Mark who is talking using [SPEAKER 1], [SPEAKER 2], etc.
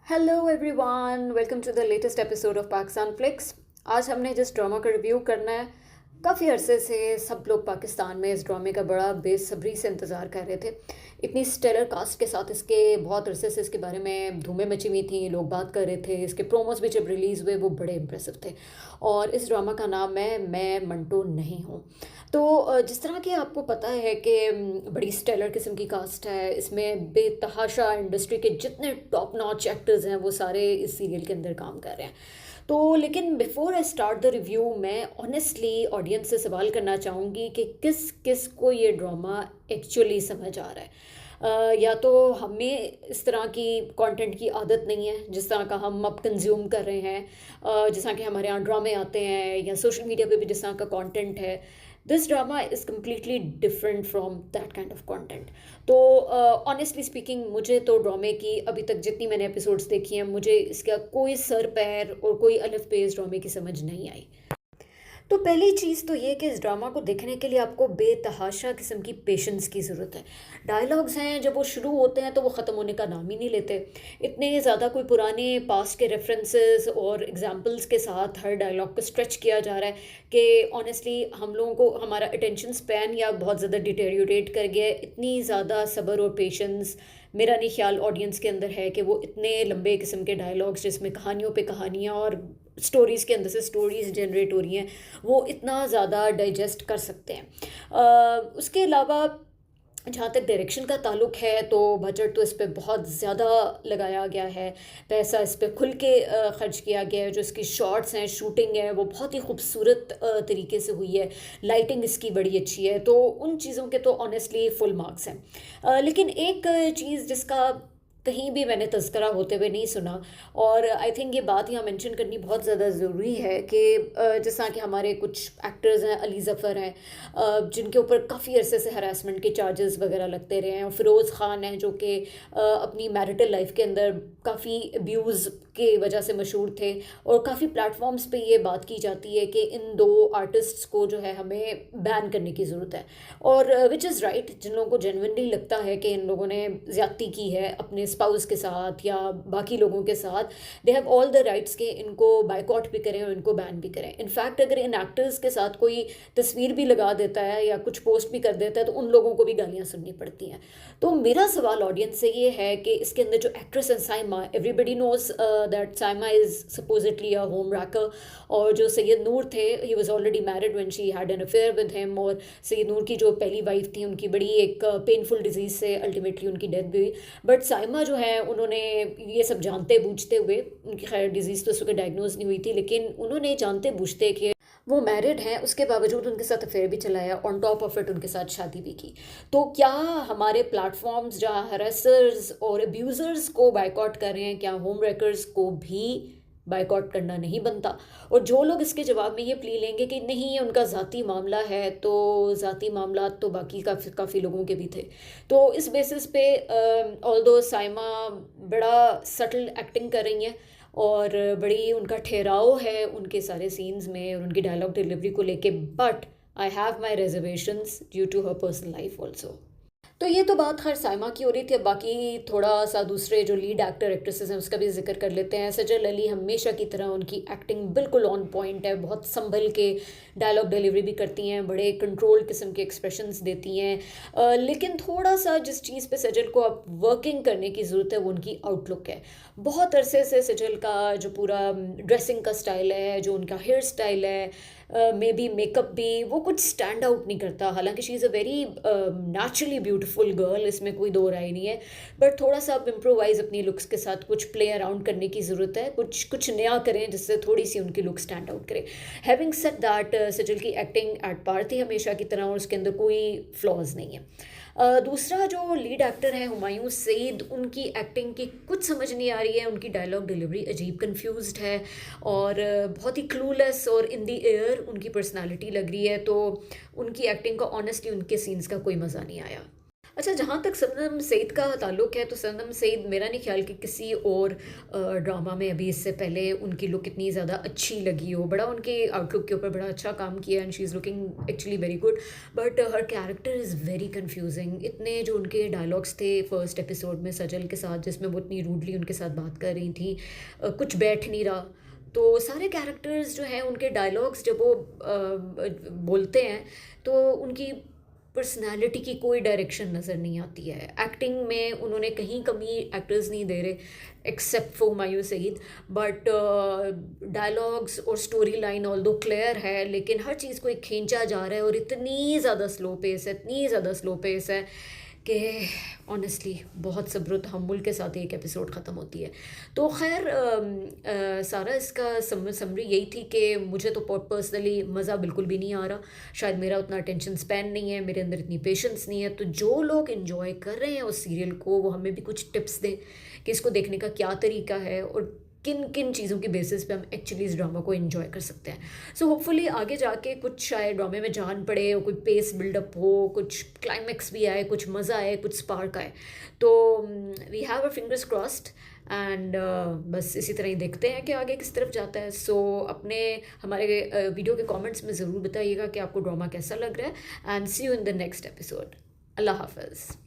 [SPEAKER 1] Hello everyone, welcome to the latest episode of Pakistan flicks. आज हमने जिस ड्रामा का रिव्यू करना है, काफ़ी अरसे से सब लोग पाकिस्तान में इस ड्रामे का बड़ा बेसब्री से इंतज़ार कर रहे थे। इतनी स्टेलर कास्ट के साथ इसके बहुत अरसे से इसके बारे में धूमें मची हुई थी, लोग बात कर रहे थे। इसके प्रोमोस भी जब रिलीज़ हुए वो बड़े इंप्रेसिव थे। और इस ड्रामा का नाम है मैं मंटो नहीं हूँ। तो जिस तरह कि आपको पता है कि बड़ी स्टेलर किस्म की कास्ट है इसमें, बेतहाशा इंडस्ट्री के जितने टॉप नॉच एक्टर्स हैं वो सारे इस सीरियल के अंदर काम कर रहे हैं। तो लेकिन before I start the review, मैं ऑनेस्टली ऑडियंस से सवाल करना चाहूँगी कि किस किस को ये ड्रामा एक्चुअली समझ आ रहा है। या तो हमें इस तरह की कंटेंट की आदत नहीं है जिस तरह का हम अब कंज्यूम कर रहे हैं, जिस तरह के हमारे यहाँ ड्रामे आते हैं या सोशल मीडिया पे भी जिस तरह का कंटेंट है। This drama is completely different from that kind of content. तो ऑनेस्टली स्पीकिंग, मुझे तो ड्रामे की अभी तक जितनी मैंने एपिसोड्स देखी हैं, मुझे इसका कोई सर पैर और कोई अलिफ पे इस ड्रामे की समझ नहीं आई। तो पहली चीज़ तो ये कि इस ड्रामा को देखने के लिए आपको बेतहाशा किस्म की पेशेंस की ज़रूरत है। डायलॉग्स हैं जब वो शुरू होते हैं तो वो ख़त्म होने का नाम ही नहीं लेते। इतने ज़्यादा कोई पुराने पास्ट के रेफरेंसेस और एग्जांपल्स के साथ हर डायलॉग को स्ट्रेच किया जा रहा है कि ऑनेस्टली हम लोगों को हमारा अटेंशन स्पैन या बहुत ज़्यादा डिटेरियोरेट कर गया है। इतनी ज़्यादा सब्र और पेशेंस मेरा नहीं ख्याल ऑडियंस के अंदर है कि वो इतने लंबे किस्म के डायलॉग्स जिसमें कहानियों पे कहानियाँ और स्टोरीज़ के अंदर से स्टोरीज़ जनरेट हो रही हैं, वो इतना ज़्यादा डाइजेस्ट कर सकते हैं। उसके अलावा जहाँ तक डायरेक्शन का ताल्लुक है तो बजट तो इस पे बहुत ज़्यादा लगाया गया है। पैसा इस पे खुल के खर्च किया गया है। जो इसकी शॉट्स हैं, शूटिंग है, वो बहुत ही खूबसूरत तरीके से हुई है। लाइटिंग इसकी बड़ी अच्छी है। तो उन चीज़ों के तो ऑनेस्टली फुल मार्क्स हैं। लेकिन एक चीज़ जिसका कहीं भी मैंने तज़किरा होते हुए नहीं सुना, और आई थिंक ये बात यहाँ मेंशन करनी बहुत ज़्यादा ज़रूरी है कि जिस तरह के हमारे कुछ एक्टर्स हैं, अली ज़फ़र हैं, जिनके ऊपर काफ़ी अरसे से हरासमेंट के चार्जेस वगैरह लगते रहे हैं, और फ़िरोज़ ख़ान हैं जो कि अपनी मैरिटल लाइफ के अंदर काफ़ी अब्यूज़ के वजह से मशहूर थे। और काफ़ी प्लेटफॉर्म्स पे ये बात की जाती है कि इन दो आर्टिस्ट्स को जो है हमें बैन करने की ज़रूरत है। और विच इज़ राइट, जिन लोगों को जेन्युइनली लगता है कि इन लोगों ने ज़्यादती की है अपने स्पाउस के साथ या बाकी लोगों के साथ, they have all the rights के इनको बाइकआउट भी करें और इनको बैन भी करें। इनफैक्ट अगर इन एक्टर्स के साथ कोई तस्वीर भी लगा देता है या कुछ पोस्ट भी कर देता है तो उन लोगों को भी गालियाँ सुननी पड़ती हैं। तो मेरा सवाल ऑडियंस से ये है कि इसके अंदर जो एक्ट्रेस है Saima, everybody knows that Saima is supposedly a home wrecker. और जो सैयद नूर थे, he was already married when she had an affair with him. और सैयद नूर की जो पहली वाइफ थी उनकी बड़ी एक पेनफुल डिजीज़ से अल्टीमेटली उनकी डेथ भी हुई। बट साइमा जो है, उन्होंने ये सब जानते बूझते हुए, उनकी खैर डिजीज़ तो उस वक्त डायग्नोज नहीं हुई थी, लेकिन उन्होंने जानते बूझते कि वो मैरिड हैं उसके बावजूद उनके साथ अफेयर भी चलाया, ऑन टॉप ऑफ इट उनके साथ शादी भी की। तो क्या हमारे प्लेटफॉर्म्स जहाँ हरेसर्स और अब्यूज़र्स को बाइकआउट कर रहे हैं, क्या होम रेकर्स को भी बाइकआउट करना नहीं बनता? और जो लोग इसके जवाब में ये प्ली लेंगे कि नहीं ये उनका ज़ाती मामला है, तो ज़ाती मामला तो बाकी काफ़ी लोगों के भी थे। तो इस बेसिस पे ऑल्दो साइमा बड़ा सटल एक्टिंग कर रही हैं और बड़ी उनका ठहराव है उनके सारे सीन्स में और उनकी डायलॉग डिलीवरी को लेके, but I have my reservations due to her personal life also. तो ये तो बात खैर साइमा की हो रही थी। अब बाकी थोड़ा सा दूसरे जो लीड एक्टर एक्ट्रेसेस हैं उसका भी जिक्र कर लेते हैं। सजल अली हमेशा की तरह उनकी एक्टिंग बिल्कुल ऑन पॉइंट है, बहुत संभल के डायलॉग डिलीवरी भी करती हैं, बड़े कंट्रोल किस्म के एक्सप्रेशंस देती हैं। लेकिन थोड़ा सा जिस चीज़ पे सजल को अब वर्किंग करने की ज़रूरत है वो उनकी आउटलुक है। बहुत अरसे से सजल का जो पूरा ड्रेसिंग का स्टाइल है, जो उनका हेयर स्टाइल है, मे बी मेकअप भी, वो कुछ स्टैंड आउट नहीं करता। हालांकि she is a very naturally beautiful girl, इसमें कोई दो राय नहीं है। बट थोड़ा सा अब इम्प्रोवाइज़ अपनी लुक्स के साथ कुछ प्ले अराउंड करने की ज़रूरत है, कुछ कुछ नया करें जिससे थोड़ी सी उनकी लुक स्टैंड आउट करे। हैविंग सेड दैट, सजल की एक्टिंग एट पार थी हमेशा की तरह और उसके अंदर कोई फ्लॉज नहीं है। दूसरा जो लीड एक्टर है हुमायूं सईद, उनकी एक्टिंग की कुछ समझ नहीं आ रही है। उनकी डायलॉग डिलीवरी अजीब कंफ्यूज्ड है और बहुत ही क्लूलेस और इन दी एयर उनकी पर्सनालिटी लग रही है। तो उनकी एक्टिंग का ऑनेस्टली उनके सीन्स का कोई मज़ा नहीं आया। अच्छा, जहाँ तक सनम सईद का ताल्लुक़ है, तो सनम सईद मेरा नहीं ख़्याल कि किसी और ड्रामा में अभी इससे पहले उनकी लुक इतनी ज़्यादा अच्छी लगी हो। बड़ा उनके आउटलुक के ऊपर बड़ा अच्छा काम किया and she is looking actually very good, but her character is very confusing. इतने जो उनके डायलॉग्स थे फर्स्ट एपिसोड में सजल के साथ, जिसमें वो इतनी रूडली उनके साथ बात कर रही थी, कुछ बैठ नहीं रहा। तो सारे कैरेक्टर्स जो हैं उनके डायलॉग्स जब वो बोलते हैं तो उनकी पर्सनालिटी की कोई डायरेक्शन नज़र नहीं आती है। एक्टिंग में उन्होंने कहीं कमी एक्टर्स नहीं दे रहे except for Humayun Saeed, but dialogues और स्टोरी लाइन ऑल्दो क्लियर है, लेकिन हर चीज़ को एक खींचा जा रहा है और इतनी ज़्यादा स्लो पेस है, इतनी ज़्यादा स्लो पेस है कि ऑनेस्टली बहुत सब्र तहम्मुल के साथ एक एपिसोड ख़त्म होती है। तो खैर सारा इसका समरी यही थी कि मुझे तो पर्सनली मज़ा बिल्कुल भी नहीं आ रहा। शायद मेरा उतना अटेंशन स्पैन नहीं है, मेरे अंदर इतनी पेशेंस नहीं है। तो जो लोग इन्जॉय कर रहे हैं उस सीरियल को, वो हमें भी कुछ टिप्स दें कि इसको देखने का क्या तरीका है और किन किन चीज़ों की बेसिस पे हम एक्चुअली इस ड्रामा को एंजॉय कर सकते हैं। सो होपफुली आगे जाके कुछ शायद ड्रामे में जान पड़े और कोई पेस बिल्डअप हो, कुछ क्लाइमैक्स भी आए, कुछ मज़ा आए, कुछ स्पार्क आए। तो we have a fingers crossed and बस इसी तरह ही देखते हैं कि आगे किस तरफ जाता है। सो अपने हमारे वीडियो के कमेंट्स में ज़रूर बताइएगा कि आपको ड्रामा कैसा लग रहा है and see you in the next episode. अल्लाह हाफ़िज़।